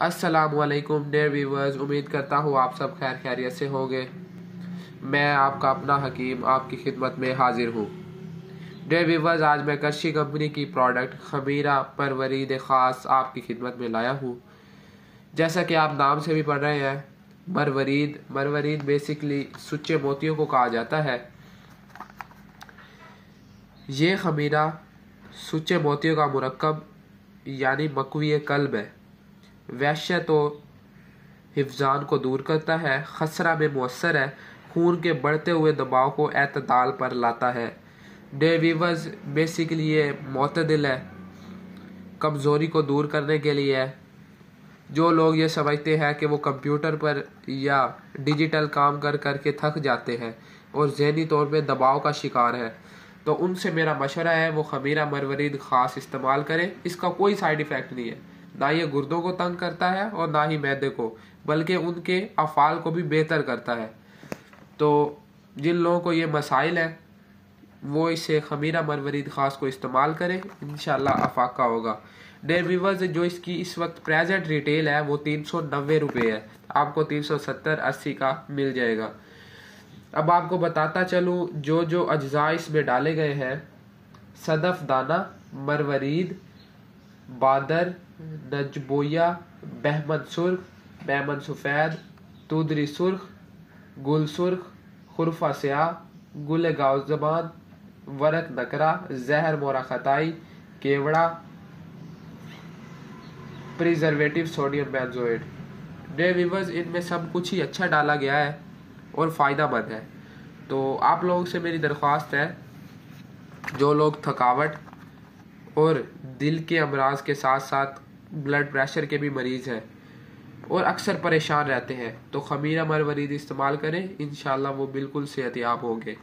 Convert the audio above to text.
अस्सलामु अलैकुम dear viewers, उम्मीद करता हूँ आप सब खैर खैरियत से होंगे। मैं आपका अपना हकीम आपकी खिदमत में हाजिर हूँ। डियर व्यूवर्स, आज मैं करशी कंपनी की प्रोडक्ट खमीरा परवरीद ख़ास आपकी खिदमत में लाया हूँ। जैसा कि आप नाम से भी पढ़ रहे हैं, मरवरीद बेसिकली सुच्चे मोतियों को कहा जाता है। ये खमीरा सुच्चे मोतियों का मुरक्कब यानी मकवी कल्ब है। वहशत तो हिफ्ज़ान को दूर करता है, खसरा में मुअस्सर है, खून के बढ़ते हुए दबाव को एतदाल पर लाता है। डियर व्यूअर्स, बेसिकली ये मोतदिल है, कमज़ोरी को दूर करने के लिए है। जो लोग ये समझते हैं कि वो कंप्यूटर पर या डिजिटल काम कर कर के थक जाते हैं और ज़हनी तौर पे दबाव का शिकार है, तो उनसे मेरा मशवरा है वो खमीरा मरवरीद ख़ास इस्तेमाल करें। इसका कोई साइड इफ़ेक्ट नहीं है, ना ये गुर्दों को तंग करता है और ना ही मैदे को, बल्कि उनके अफ़ाल को भी बेहतर करता है। तो जिन लोगों को ये मसाइल है वो इसे खमीरा मरवरीद ख़ास को इस्तेमाल करें, इंशाल्लाह अफाका होगा। डियर व्यूअर्स, जो इसकी इस वक्त प्रेजेंट रिटेल है वो 390 रुपये है, आपको 370-80 का मिल जाएगा। अब आपको बताता चलूँ जो जो अज्जा इसमें डाले गए हैं: सदफ दाना, मरवरीद, बादर, नजबोया, बहमन सुर्ख, बहमन सफ़ेद, तुदरी सुर्ख, गुल सुर्ख, खुरफा स्याह, गुल गाव ज़बान, वरक नकरा, जहर मोरा खताई, केवड़ा, preservative sodium benzoate. Dear viewers, इनमें सब कुछ ही अच्छा डाला गया है और फ़ायदा मंद है। तो आप लोगों से मेरी दरख्वास्त है, जो लोग थकावट और दिल के अमराज के साथ साथ ब्लड प्रेशर के भी मरीज़ हैं और अक्सर परेशान रहते हैं, तो खमीरा मरवरीद इस्तेमाल करें, इंशाल्लाह वो बिल्कुल सेहतयाब होंगे।